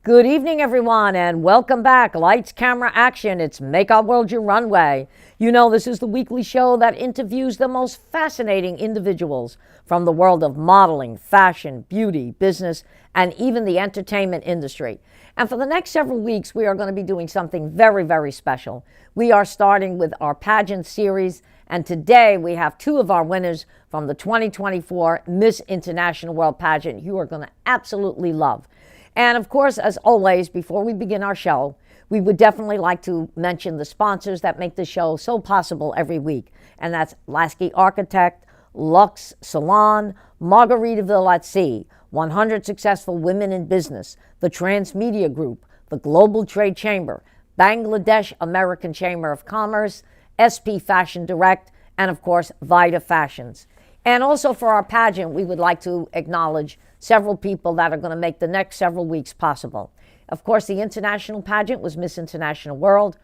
Good evening, everyone, and welcome back. Lights, camera, action. It's Make Our World Your Runway. You know, this is the weekly show that interviews the most fascinating individuals from the world of modeling, fashion, beauty, business, and even the entertainment industry. And for the next several weeks, we are going to be doing something very, very special. We are starting with our pageant series, and today we have two of our winners from the 2024 Miss International World Pageant you are going to absolutely love. And of course, as always, before we begin our show, we would definitely like to mention the sponsors that make the show so possible every week. And that's Lasky Architect, Lux Salon, Margaritaville at Sea, 100 Successful Women in Business, the Transmedia Group, the Global Trade Chamber, Bangladesh American Chamber of Commerce, SP Fashion Direct, and of course, Vita Fashions. And also for our pageant, we would like to acknowledge several people that are going to make the next several weeks possible. Of course, the international pageant was Miss International World,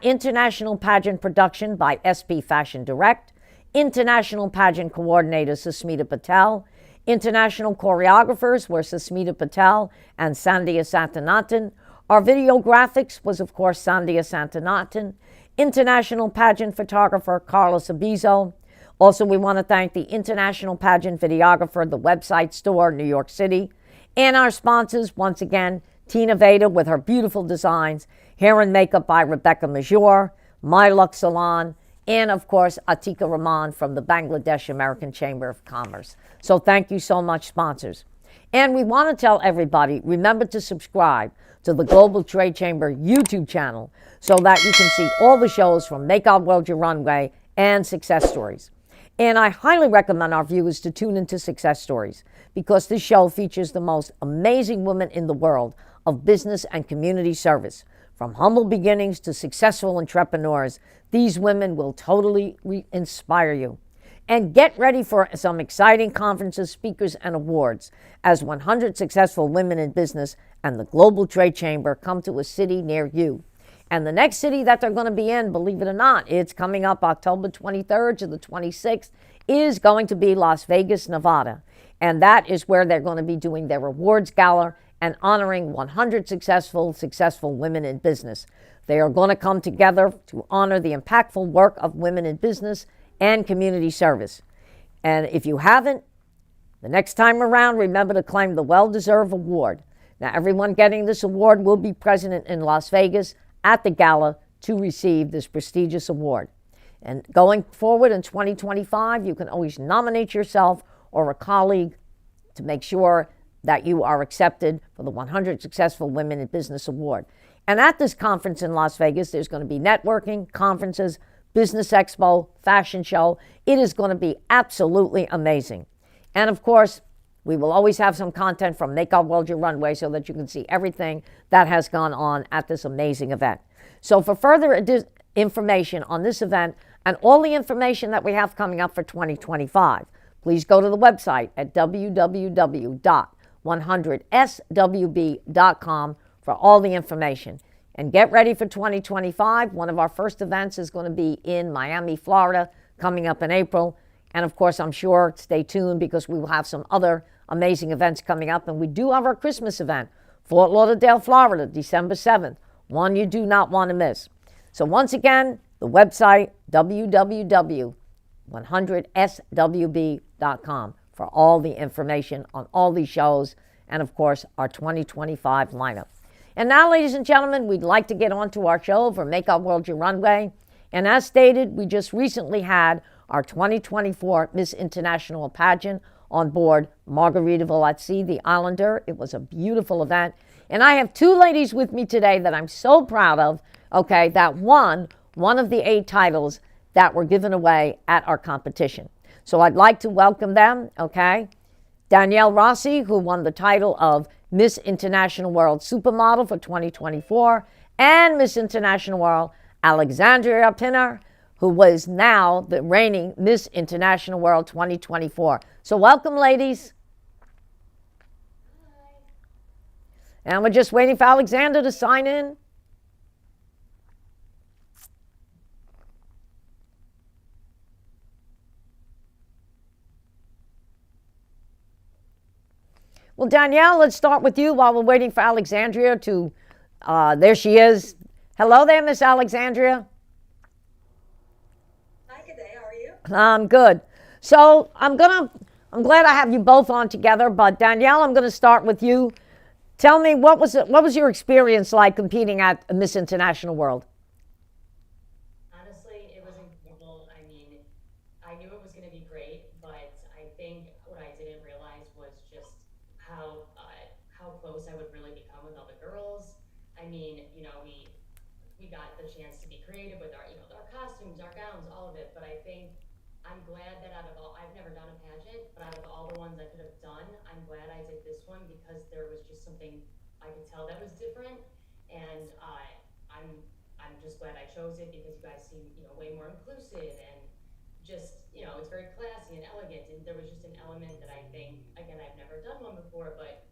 international pageant production by SP Fashion Direct, international pageant coordinator Susmita Patel, international choreographers were Susmita Patel and Sandhya Santanathan. Our video graphics was, of course, Sandhya Santanathan, international pageant photographer Carlos Abizo. Also, we want to thank the International Pageant Videographer, the website store, New York City, and our sponsors, once again, Tina Veda with her beautiful designs, hair and makeup by Rebecca Major, My Lux Salon, and of course, Atika Rahman from the Bangladesh American Chamber of Commerce. So thank you so much, sponsors. And we want to tell everybody, remember to subscribe to the Global Trade Chamber YouTube channel so that you can see all the shows from Make Our World Your Runway and Success Stories. And I highly recommend our viewers to tune into Success Stories because this show features the most amazing women in the world of business and community service. From humble beginnings to successful entrepreneurs, these women will totally inspire you. And get ready for some exciting conferences, speakers, and awards as 100 Successful Women in Business and the Global Trade Chamber come to a city near you. And the next city that they're going to be in, believe it or not, it's coming up October 23rd to the 26th, is going to be Las Vegas, Nevada. And that is where they're going to be doing their awards gala and honoring 100 successful women in business. They are going to come together to honor the impactful work of women in business and community service. And if you haven't, the next time around, remember to claim the well-deserved award. Now, everyone getting this award will be present in Las Vegas at the gala to receive this prestigious award. And going forward in 2025, you can always nominate yourself or a colleague to make sure that you are accepted for the 100 Successful Women in Business Award. And at this conference in Las Vegas, there's going to be networking, conferences, business expo, fashion show. It is going to be absolutely amazing. And of course, we will always have some content from Make Our World Your Runway so that you can see everything that has gone on at this amazing event. So for further information on this event and all the information that we have coming up for 2025, please go to the website at www.100swb.com for all the information. And get ready for 2025. One of our first events is going to be in Miami, Florida, coming up in April. And of course, I'm sure, stay tuned because we will have some other amazing events coming up. And we do have our Christmas event, Fort Lauderdale, Florida, December 7th. One you do not want to miss. So once again, the website, www.100swb.com for all the information on all these shows and, of course, our 2025 lineup. And now, ladies and gentlemen, we'd like to get on to our show for Make Our World Your Runway. And as stated, we just recently had our 2024 Miss International Pageant on board Margaritaville at Sea, the Islander. It was a beautiful event. And I have two ladies with me today that I'm so proud of, okay, that won one of the 8 titles that were given away at our competition. So I'd like to welcome them, okay? Danielle Rossi, who won the title of Miss International World Supermodel for 2024, and Miss International World Alexandria Pinder, who was now the reigning Miss International World 2024. So welcome, ladies. Hi. And we're just waiting for Alexander to sign in. Well, Well, Danielle, let's start with you while we're waiting for Alexandria to, there she is. Hello there, Miss Alexandria. Hi, good day. How are you? I'm good. So I'm glad I have you both on together, but Danielle, I'm gonna start with you. Tell me, what was your experience like competing at Miss International World? Honestly, it was incredible. I mean, I knew it was going to be great, but I think what I didn't realize was just how close I would really become with all the girls. I mean, we got the chance to be creative with our costumes, our gowns, all of it. But I think I'm glad that out of all, I've never done a pageant, but out of all the ones I could have done, I'm glad I did this one because there was just something I could tell that was different, and I'm just glad I chose it because you guys seem way more inclusive and just it's very classy and elegant, and there was just an element that I think, again, I've never done one before, but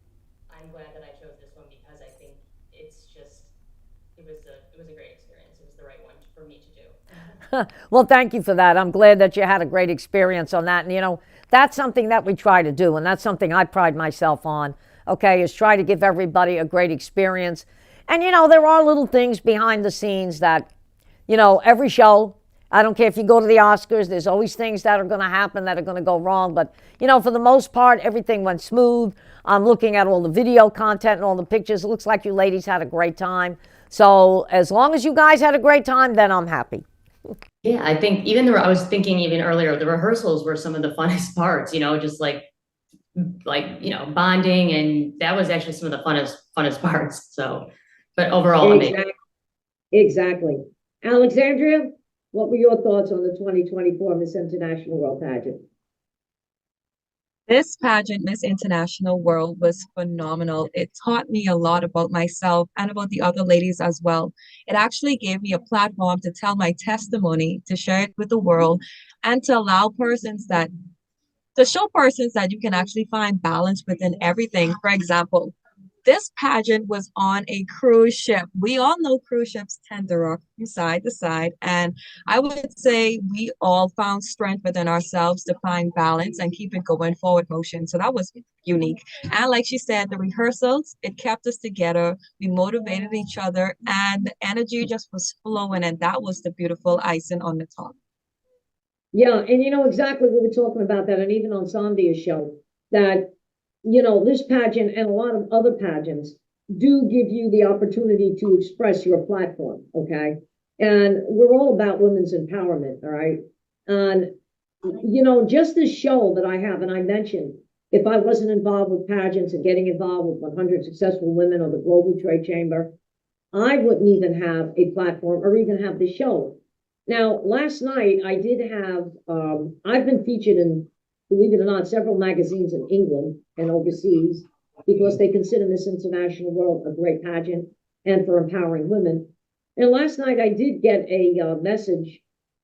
I'm glad that I chose this one because I think it's just it was a great experience. It was the right one for me to do. Well, thank you for that. I'm glad that you had a great experience on that. And, that's something that we try to do. And that's something I pride myself on, okay, is try to give everybody a great experience. And, there are little things behind the scenes that, every show, I don't care if you go to the Oscars, there's always things that are going to happen that are going to go wrong. But, for the most part, everything went smooth. I'm looking at all the video content and all the pictures. It looks like you ladies had a great time. So as long as you guys had a great time, then I'm happy. Yeah, I think I was thinking even earlier, the rehearsals were some of the funnest parts, just bonding, and that was actually some of the funnest parts. So, but overall, amazing. Exactly. Exactly. Alexandria, what were your thoughts on the 2024 Miss International World Pageant? This pageant, Miss International World, was phenomenal. It taught me a lot about myself and about the other ladies as well. It actually gave me a platform to tell my testimony, to share it with the world, and to allow to show persons that you can actually find balance within everything. For example, this pageant was on a cruise ship. We all know cruise ships tend to rock from side to side. And I would say we all found strength within ourselves to find balance and keep it going forward motion. So that was unique. And like she said, the rehearsals, it kept us together. We motivated each other and the energy just was flowing. And that was the beautiful icing on the top. Yeah, and you know exactly what we're talking about that, and even on Sandia's show, that this pageant and a lot of other pageants do give you the opportunity to express your platform, okay? And we're all about women's empowerment, all right? And just this show that I have, and I mentioned, if I wasn't involved with pageants and getting involved with 100 Successful Women or the Global Trade Chamber, I wouldn't even have a platform or even have the show. Now, last night I did have, I've been featured in, believe it or not, several magazines in England and overseas because they consider Miss International World a great pageant and for empowering women. And last night I did get a message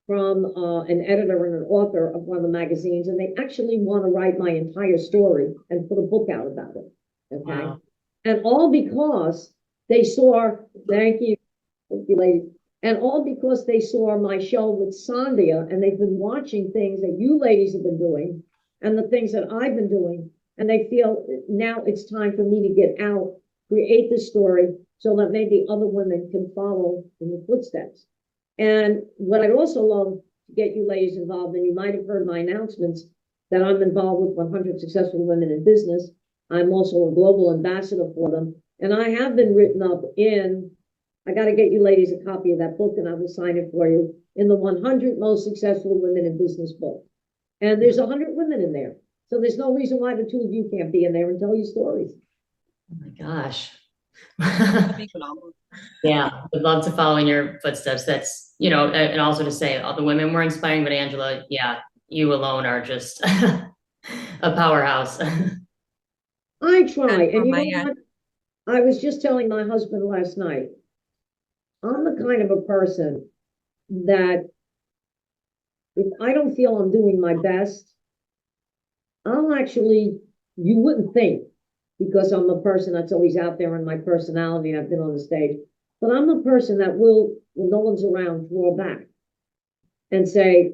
from an editor and an author of one of the magazines, and they actually want to write my entire story and put a book out about it. Okay. Wow. And all because they saw, thank you, lady. And all because they saw my show with Sandia, and they've been watching things that you ladies have been doing and the things that I've been doing. And they feel now it's time for me to get out, create the story so that maybe other women can follow in the footsteps. And what I'd also love to get you ladies involved, and you might have heard my announcements that I'm involved with 100 Successful Women in Business. I'm also a global ambassador for them. And I have been written up in, I got to get you ladies a copy of that book, and I will sign it for you, in the 100 Most Successful Women in Business book. And there's 100 women in there. So there's no reason why the two of you can't be in there and tell your stories. Oh my gosh. Yeah, would love to follow in your footsteps. That's, and also to say all the women were inspiring, but Angela, yeah, you alone are just a powerhouse. I try. And you know what? I was just telling my husband last night, I'm the kind of a person that if I don't feel I'm doing my best, I'll actually, you wouldn't think, because I'm a person that's always out there in my personality and I've been on the stage, but I'm the person that will, when no one's around, draw back and say,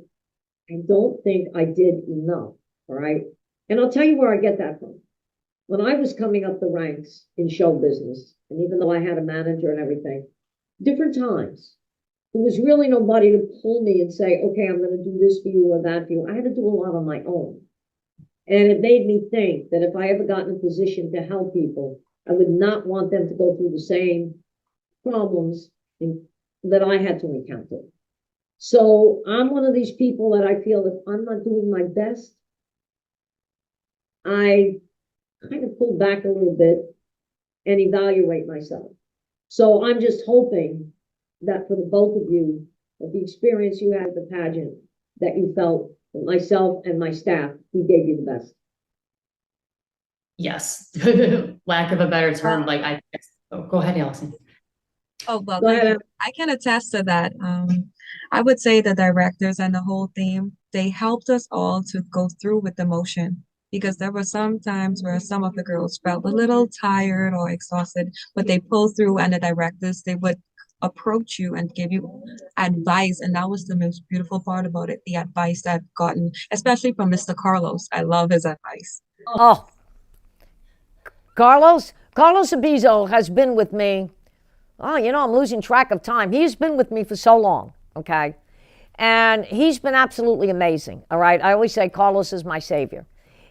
I don't think I did enough. All right. And I'll tell you where I get that from. when I was coming up the ranks in show business, and even though I had a manager and everything, different times, there was really nobody to pull me and say, okay, I'm going to do this for you or that for you. I had to do a lot on my own. And it made me think that if I ever got in a position to help people, I would not want them to go through the same problems that I had to encounter. So I'm one of these people that I feel if I'm not doing my best, I kind of pull back a little bit and evaluate myself. So I'm just hoping that for the both of you, that the experience you had at the pageant, that you felt that myself and my staff, we gave you the best. Yes. Lack of a better term, like go ahead, Allison. Oh, well, Go ahead. I can attest to that. I would say the directors and the whole team, they helped us all to go through with the motion, because there were some times where some of the girls felt a little tired or exhausted, but they pulled through, and the directors, they would approach you and give you advice. And that was the most beautiful part about it, the advice that I've gotten, especially from Mr. Carlos. I love his advice. Oh, Carlos Abizo has been with me. Oh, I'm losing track of time. He's been with me for so long, okay? And he's been absolutely amazing, all right? I always say Carlos is my savior.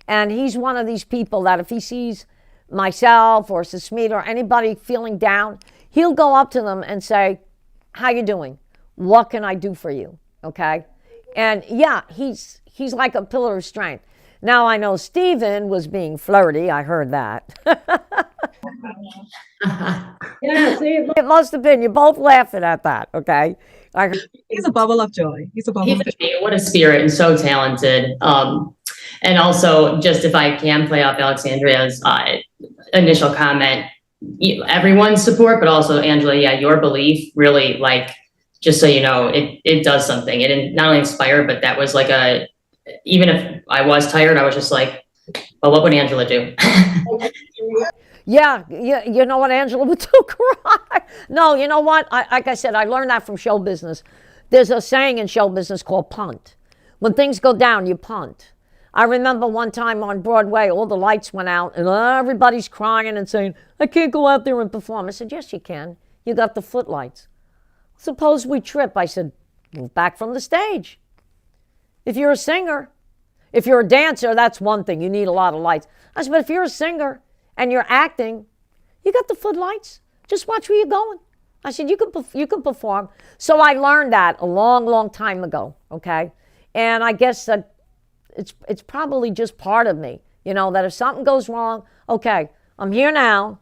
And he's one of these people that if he sees myself or Sasmita or anybody feeling down, he'll go up to them and say, how you doing? What can I do for you, okay? And yeah, he's like a pillar of strength. Now I know Steven was being flirty. I heard that. Yeah, see, It must have been. You're both laughing at that, okay? He's a bubble of joy. He's a bubble of joy. What a spirit, and so talented. And also, just if I can play off Alexandria's initial comment, everyone's support, but also Angela, yeah, your belief really, like, just so you know, it does something. It not only inspired, but that was like even if I was tired, I was just like, well, what would Angela do? Yeah, you know what Angela would do? Cry. No, you know what? Like I said, I learned that from show business. There's a saying in show business called punt. When things go down, you punt. I remember one time on Broadway, all the lights went out and everybody's crying and saying, I can't go out there and perform. I said, yes, you can. You got the footlights. Suppose we trip. I said, move back from the stage. If you're a singer, if you're a dancer, that's one thing. You need a lot of lights. I said, but if you're a singer and you're acting, you got the footlights. Just watch where you're going. I said, you can perform. So I learned that a long, long time ago, okay? And I guess that it's probably just part of me, that if something goes wrong, okay, I'm here now.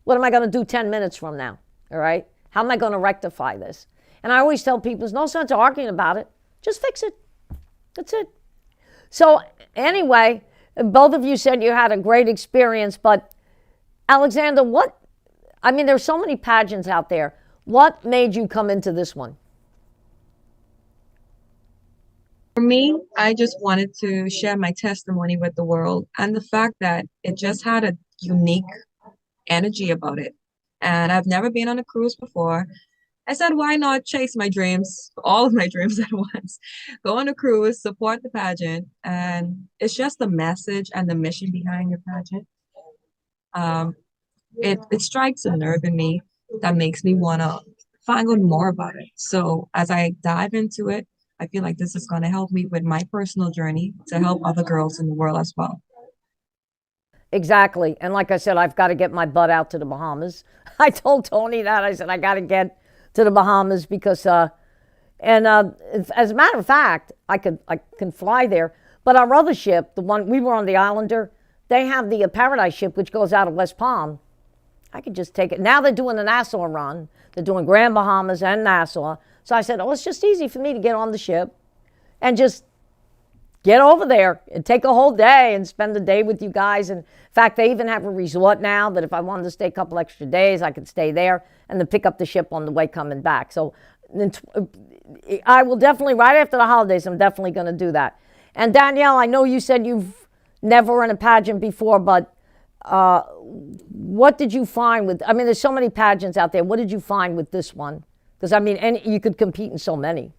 What am I going to do 10 minutes from now, all right? How am I going to rectify this? And I always tell people, there's no sense arguing about it. Just fix it. That's it. So anyway, both of you said you had a great experience, but Alexander, there's so many pageants out there. What made you come into this one? For me, I just wanted to share my testimony with the world, and the fact that it just had a unique energy about it. And I've never been on a cruise before. I said, why not chase my dreams, all of my dreams at once? Go on a cruise, support the pageant, and it's just the message and the mission behind your pageant. It strikes a nerve in me that makes me want to find out more about it. So as I dive into it, I feel like this is going to help me with my personal journey to help other girls in the world as well. Exactly. And like I said, I've got to get my butt out to the Bahamas. I told Tony that. I said, I got to get to the Bahamas because, as a matter of fact, I can fly there. But our other ship, the one we were on, the Islander, they have the Paradise ship, which goes out of West Palm. I could just take it. Now they're doing the Nassau run. They're doing Grand Bahamas and Nassau. So I said, oh, it's just easy for me to get on the ship and just get over there and take a whole day and spend the day with you guys. And in fact, they even have a resort now that if I wanted to stay a couple extra days, I could stay there and then pick up the ship on the way coming back. So I will definitely, right after the holidays, I'm definitely going to do that. And Danielle, I know you said you've never run a pageant before, but what did you find with, there's so many pageants out there. What did you find with this one? Because, you could compete in so many.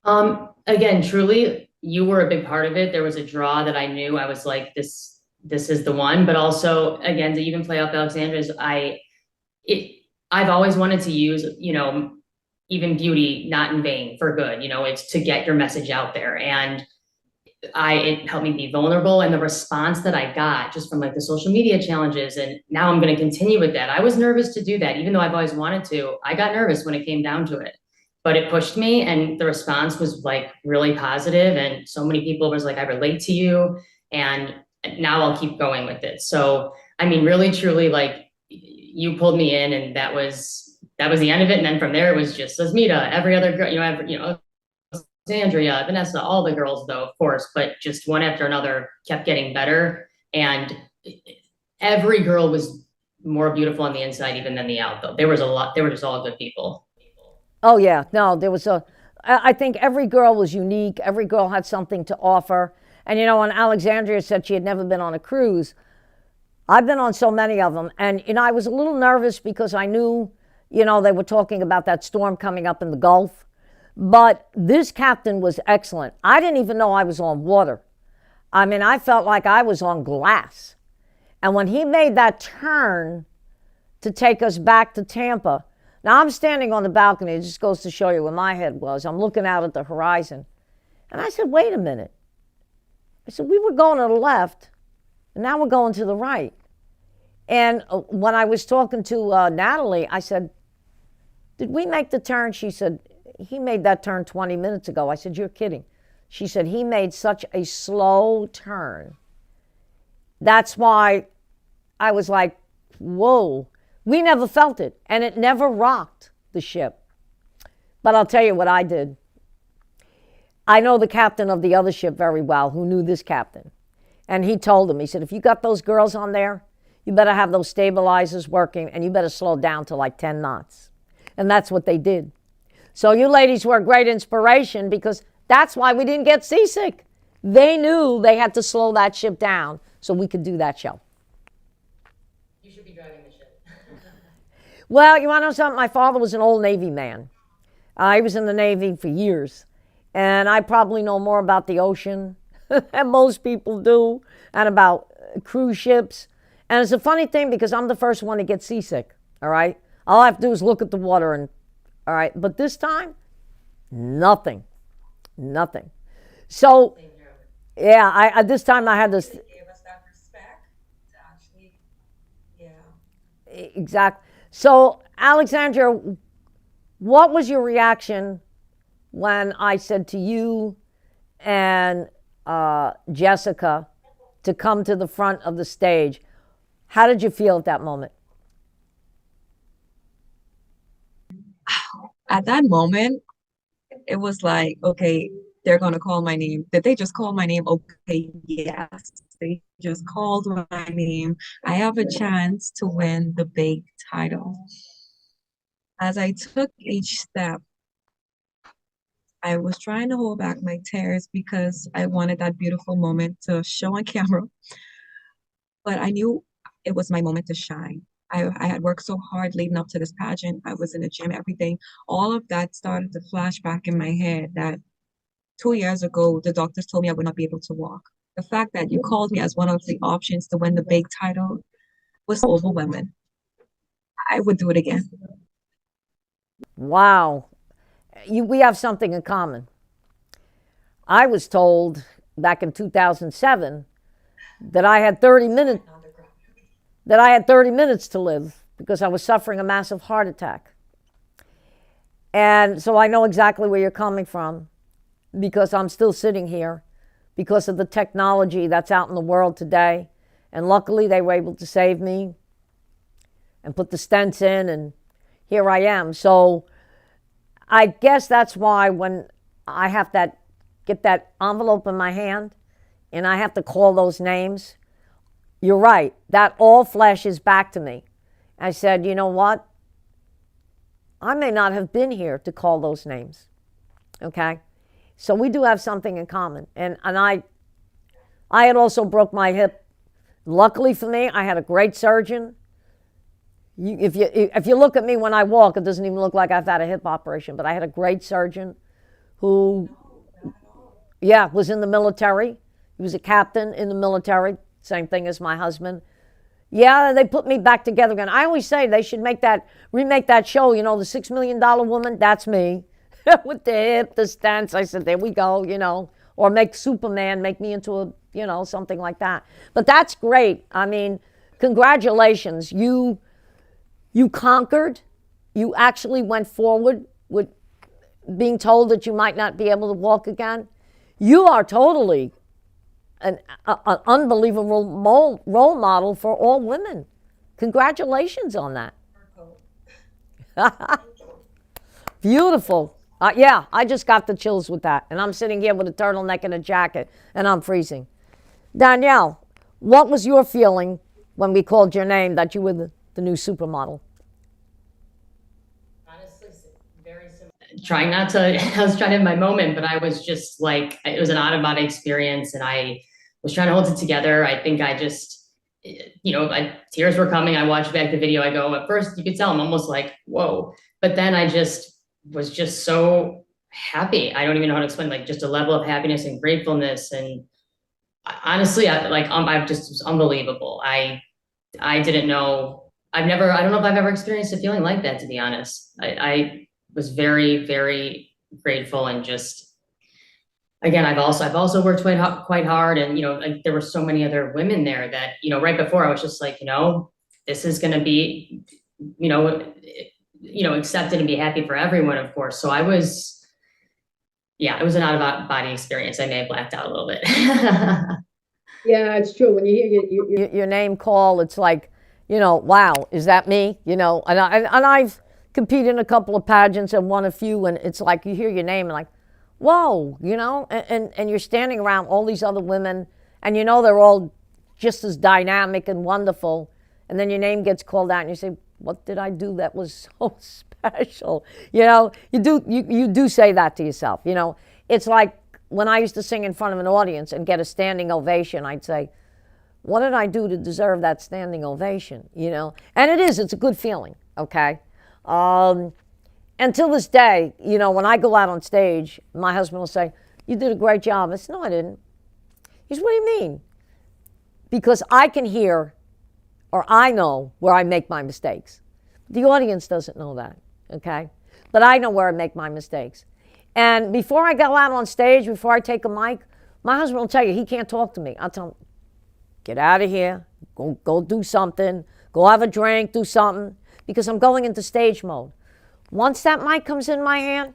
Again, truly, you were a big part of it. There was a draw that I knew. I was like, this this is the one. But also, again, to even play off Alexandra's, I've always wanted to use, even beauty, not in vain, for good. It's to get your message out there. And it helped me be vulnerable, and the response that I got just from like the social media challenges, and now I'm going to continue with that. I was nervous to do that, even though I've always wanted to. I got nervous when it came down to it, but it pushed me, and the response was like really positive, and so many people was like, I relate to you, and now I'll keep going with it. So, I mean, really, truly, like, you pulled me in, and that was the end of it. And then from there, it was just Asmita, every other girl, Alexandria, Vanessa, all the girls, though, of course, but just one after another kept getting better. And every girl was more beautiful on the inside even than the out, though. There was a lot, they were just all good people. Oh, yeah. No, I think every girl was unique. Every girl had something to offer. And, when Alexandria said she had never been on a cruise, I've been on so many of them. And, I was a little nervous because I knew, they were talking about that storm coming up in the Gulf. But this captain was excellent. I didn't even know I was on water. I mean, I felt like I was on glass. And when he made that turn to take us back to Tampa, now I'm standing on the balcony. It just goes to show you where my head was. I'm looking out at the horizon. And I said, wait a minute. I said, we were going to the left, and now we're going to the right. And when I was talking to Natalie, I said, did we make the turn? She said, he made that turn 20 minutes ago. I said, you're kidding. She said, he made such a slow turn. That's why I was like, whoa. We never felt it, and it never rocked the ship. But I'll tell you what I did. I know the captain of the other ship very well, who knew this captain. And he told him, he said, if you got those girls on there, you better have those stabilizers working, and you better slow down to like 10 knots. And that's what they did. So you ladies were a great inspiration, because that's why we didn't get seasick. They knew they had to slow that ship down so we could do that show. You should be driving the ship. Well, you want to know something? My father was an old Navy man. He was in the Navy for years. And I probably know more about the ocean than most people do, and about cruise ships. And it's a funny thing, because I'm the first one to get seasick, all right? All I have to do is look at the water, and all right? But this time, nothing. So, yeah, this time I had this. They gave us that respect to actually, yeah. Exactly. So, Alexandra, what was your reaction when I said to you and Jessica to come to the front of the stage? How did you feel at that moment? At that moment, it was like, okay, they're going to call my name. Did they just call my name? Okay, yes, they just called my name. I have a chance to win the big title. As I took each step, I was trying to hold back my tears, because I wanted that beautiful moment to show on camera. But I knew it was my moment to shine. I had worked so hard leading up to this pageant. I was in the gym, everything. All of that started to flash back in my head, that 2 years ago, the doctors told me I would not be able to walk. The fact that you called me as one of the options to win the big title was so overwhelming. I would do it again. Wow. We have something in common. I was told back in 2007 that I had 30 minutes to live, because I was suffering a massive heart attack. And so I know exactly where you're coming from, because I'm still sitting here because of the technology that's out in the world today. And luckily they were able to save me and put the stents in, and here I am. So I guess that's why when I have to get that envelope in my hand and I have to call those names, you're right, that all flashes back to me. I said, you know what? I may not have been here to call those names, okay? So we do have something in common. And I had also broke my hip. Luckily for me, I had a great surgeon. If you look at me when I walk, it doesn't even look like I've had a hip operation, but I had a great surgeon who, was in the military. He was a captain in the military, Same thing as my husband. Yeah, they put me back together again. I always say they should remake that show, you know, the $6 Million Woman. That's me. With the hip, the stance. I said, there we go, you know. Or make Superman, make me into a, you know, something like that. But that's great. I mean, congratulations. You conquered. You actually went forward with being told that you might not be able to walk again. You are totally an unbelievable role model for all women. Congratulations on that. Beautiful. Yeah, I just got the chills with that. And I'm sitting here with a turtleneck and a jacket, and I'm freezing. Danielle, what was your feeling when we called your name that you were the new supermodel? Honestly, very similar. Trying not to, I was trying to have my moment, but I was just like, it was an out-of-body experience, and I was trying to hold it together. I think I just, you know, tears were coming. I watched back the video. I go, at first you could tell I'm almost like, whoa. But then I just was just so happy. I don't even know how to explain, like just a level of happiness and gratefulness. And honestly, I just, it was unbelievable. I didn't know, I don't know if I've ever experienced a feeling like that, to be honest. I was very, very grateful, and just, again, I've also worked quite hard, and, you know, like there were so many other women there that, you know, right before I was just like, you know, this is going to be, you know, accepted and be happy for everyone, of course. So it was an out of body experience. I may have blacked out a little bit. Yeah, it's true. When you hear your name call, it's like, you know, wow, is that me? You know, and I've competed in a couple of pageants and won a few, and it's like you hear your name and like, whoa, you know, and you're standing around all these other women, and you know they're all just as dynamic and wonderful, and then your name gets called out, and you say, what did I do that was so special? You know, you do say that to yourself. You know, it's like when I used to sing in front of an audience and get a standing ovation, I'd say, what did I do to deserve that standing ovation? You know, and it's a good feeling, okay? And till this day, you know, when I go out on stage, my husband will say, you did a great job. I said, no, I didn't. He said, what do you mean? Because I can hear, or I know where I make my mistakes. The audience doesn't know that, okay? But I know where I make my mistakes. And before I go out on stage, before I take a mic, my husband will tell you, he can't talk to me. I'll tell him, get out of here, go do something, go have a drink, do something, because I'm going into stage mode. Once that mic comes in my hand,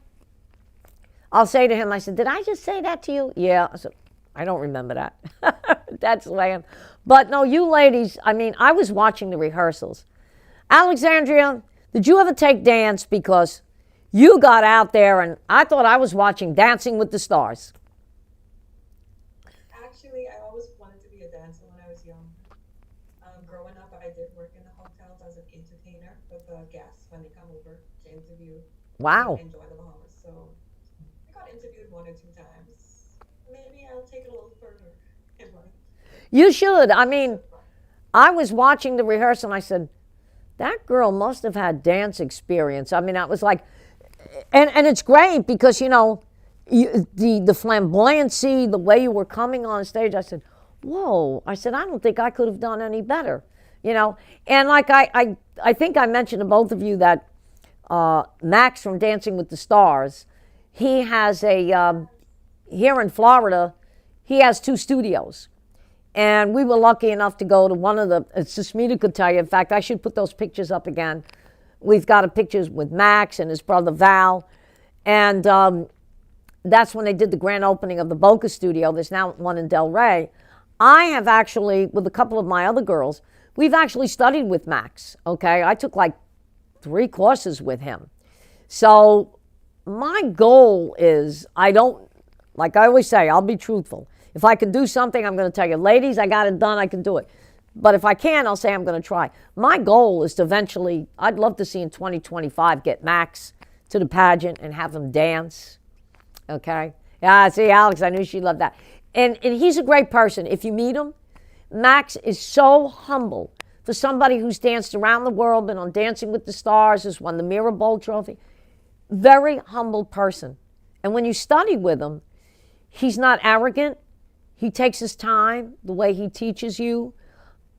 I'll say to him, I said, did I just say that to you? Yeah. I said, I don't remember that. That's the way I am. But no, you ladies, I mean, I was watching the rehearsals. Alexandria, did you ever take dance? Because you got out there and I thought I was watching Dancing with the Stars. Actually, I always wanted to be a dancer when I was young. Growing up, I did work in the hotels as an entertainer with guests when they come over to interview. Wow. Enjoy the Bahamas. So I got interviewed 1 or 2 times. Maybe I'll take it a little further in life. You should. I mean, I was watching the rehearsal and I said, that girl must have had dance experience. I mean, I was like, and it's great because, you know, the flamboyancy, the way you were coming on stage, I said, whoa. I said, I don't think I could have done any better, you know. And like I think I mentioned to both of you that Max from Dancing with the Stars, he has here in Florida, he has 2 studios. And we were lucky enough to go to one of the, Susmita could tell you, in fact, I should put those pictures up again. We've got a pictures with Max and his brother Val. And that's when they did the grand opening of the Boca studio. There's now one in Del Rey. I have actually, with a couple of my other girls, we've actually studied with Max, okay? I took like 3 courses with him. So my goal is, like I always say, I'll be truthful. If I can do something, I'm going to tell you, ladies, I got it done, I can do it. But if I can, I'll say I'm going to try. My goal is to eventually, I'd love to see in 2025, get Max to the pageant and have him dance. Okay? Yeah, see, Alex, I knew she'd love that. And he's a great person. If you meet him, Max is so humble. For somebody who's danced around the world, been on Dancing with the Stars, has won the Mirror Bowl Trophy. Very humble person. And when you study with him, he's not arrogant. he takes his time, the way he teaches you,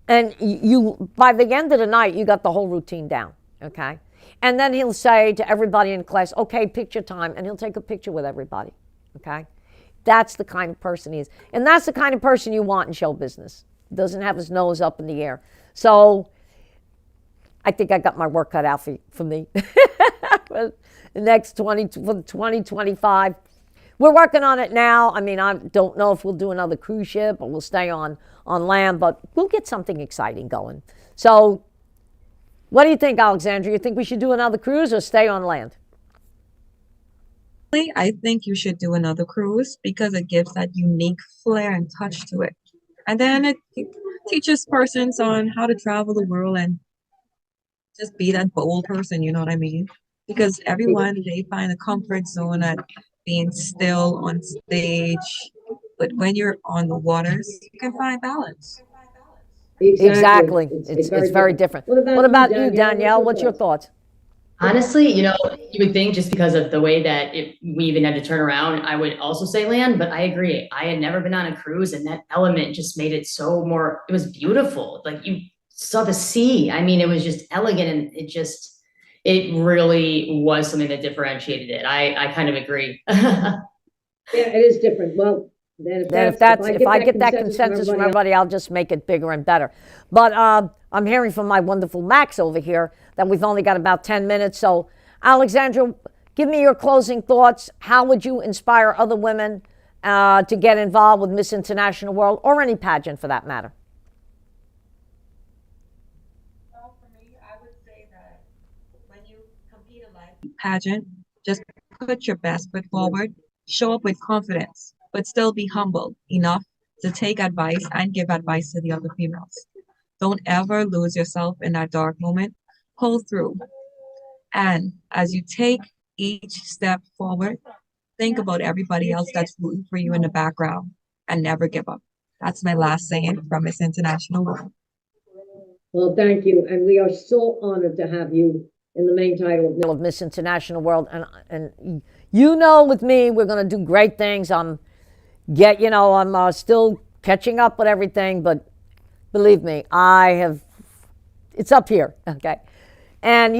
and you, by the end of the night, you got the whole routine down, okay? And then he'll say to everybody in class, okay, picture time, and he'll take a picture with everybody, okay? That's the kind of person he is. And that's the kind of person you want in show business. Doesn't have his nose up in the air. So I think I got my work cut out for me. For the next 2025. We're working on it now. I mean, I don't know if we'll do another cruise ship or we'll stay on land, but we'll get something exciting going. So what do you think, Alexandria? You think we should do another cruise or stay on land? I think you should do another cruise because it gives that unique flair and touch to it. And then it teaches persons on how to travel the world and just be that bold person, you know what I mean? Because everyone, they find a comfort zone at being still on stage. But when you're on the waters, you can find balance. Exactly. It's very different. What about you, Danielle? What's your thoughts? Honestly, you would think just because of the way that we even had to turn around, I would also say land, but I agree. I had never been on a cruise, and that element just made it so more, it was beautiful. Like you saw the sea. I mean, it was just elegant, and it really was something that differentiated it. I kind of agree. Yeah, it is different. Well, then if I get that consensus from everybody, I'll just make it bigger and better. But I'm hearing from my wonderful Max over here that we've only got about 10 minutes. So, Alexandra, give me your closing thoughts. How would you inspire other women to get involved with Miss International World or any pageant for that matter? Well, for me, I would say that when you compete in life pageant, just put your best foot forward, show up with confidence, but still be humble enough to take advice and give advice to the other females. Don't ever lose yourself in that dark moment. Pull through. And as you take each step forward, think about everybody else that's rooting for you in the background and never give up. That's my last saying from Miss International World. Well, thank you. And we are so honored to have you in the main title of Miss International World. And with me, we're going to do great things. I'm still catching up with everything, but believe me, it's up here, okay? And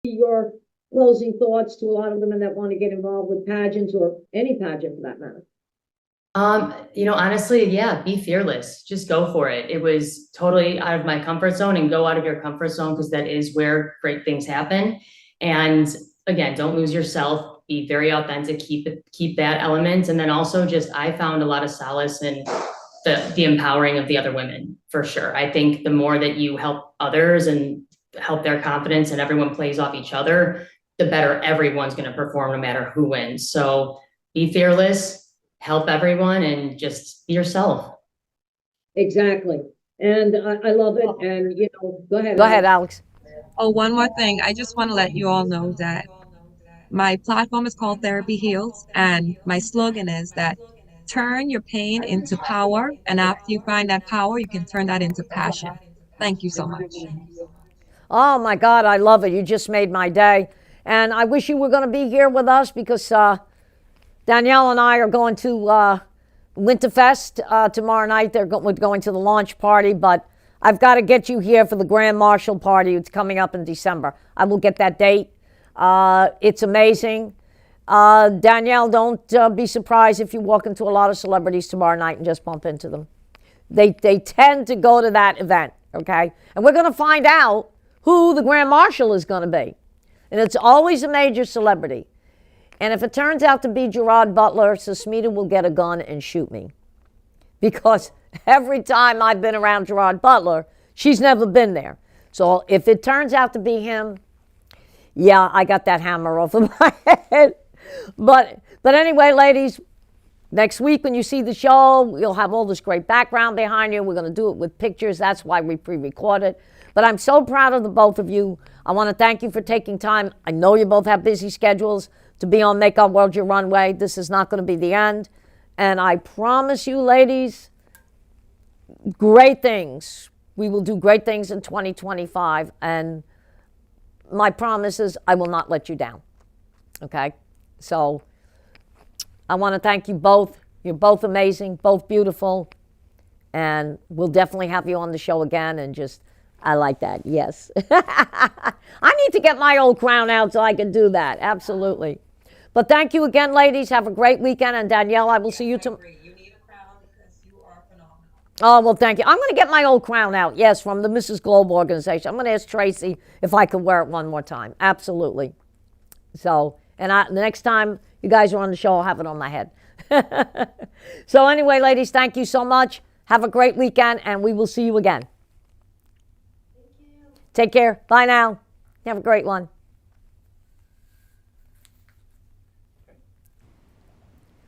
your closing thoughts to a lot of women that want to get involved with pageants or any pageant for that matter? Honestly, yeah, be fearless. Just go for it. It was totally out of my comfort zone, and go out of your comfort zone because that is where great things happen. And again, don't lose yourself. Be very authentic. Keep that element. And then also I found a lot of solace in the empowering of the other women, for sure. I think the more that you help others and help their confidence and everyone plays off each other, the better everyone's going to perform no matter who wins. So be fearless, help everyone, and just be yourself. Exactly. And I love it. And, go ahead. Go ahead, Alex. Oh, one more thing. I just want to let you all know that my platform is called Therapy Heals, and my slogan is that turn your pain into power, and after you find that power, you can turn that into passion. Thank you so much. Oh my God, I love it. You just made my day. And I wish you were going to be here with us because Danielle and I are going to Winterfest tomorrow night. We're going to the launch party, but I've got to get you here for the Grand Marshal party. It's coming up in December. I will get that date. It's amazing. Danielle, don't be surprised if you walk into a lot of celebrities tomorrow night and just bump into them. They tend to go to that event, okay? And we're going to find out who the Grand Marshal is going to be. And it's always a major celebrity. And if it turns out to be Gerard Butler, Susmita will get a gun and shoot me. Because every time I've been around Gerard Butler, she's never been there. So if it turns out to be him, yeah, I got that hammer over my head. But anyway, ladies, next week when you see the show, you'll have all this great background behind you. We're going to do it with pictures. That's why we pre-record it. But I'm so proud of the both of you. I want to thank you for taking time. I know you both have busy schedules to be on Make Our World Your Runway. This is not going to be the end. And I promise you, ladies, great things. We will do great things in 2025. And my promise is I will not let you down. Okay? So I want to thank you both. You're both amazing, both beautiful, and we'll definitely have you on the show again. And just, I like that. Yes. I need to get my old crown out so I can do that. Absolutely. But thank you again, ladies. Have a great weekend. And Danielle, I will see you tomorrow. You need a crown because you are phenomenal. Oh, well, thank you. I'm going to get my old crown out. Yes, from the Mrs. Globe organization. I'm going to ask Tracy if I could wear it one more time. Absolutely. So, and the next time you guys are on the show, I'll have it on my head. So anyway, ladies, thank you so much. Have a great weekend, and we will see you again. Thank you. Take care. Bye now. Have a great one.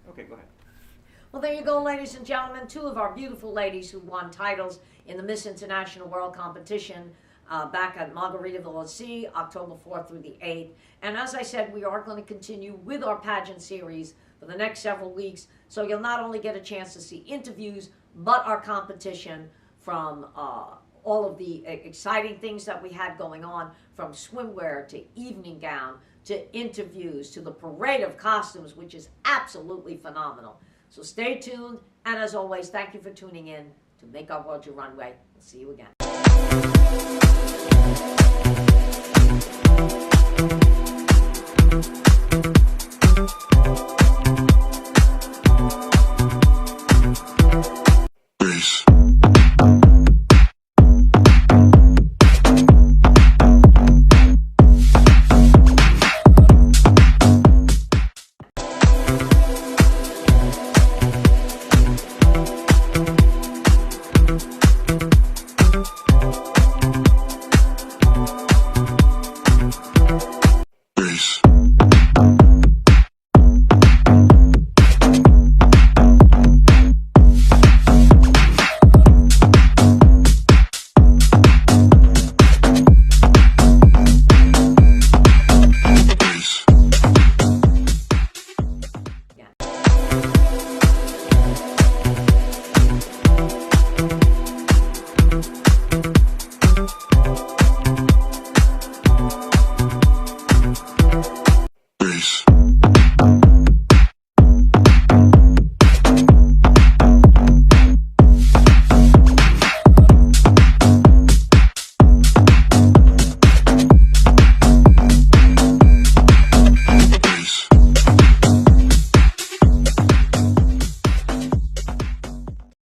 Okay, go ahead. Well, there you go, ladies and gentlemen. Two of our beautiful ladies who won titles in the Miss International World Competition back at Margaritaville at Sea, October 4th through the 8th. And as I said, we are going to continue with our pageant series for the next several weeks. So you'll not only get a chance to see interviews, but our competition from all of the exciting things that we had going on, from swimwear to evening gown to interviews to the parade of costumes, which is absolutely phenomenal. So stay tuned, and as always, thank you for tuning in to Make Our World Your Runway. We'll see you again.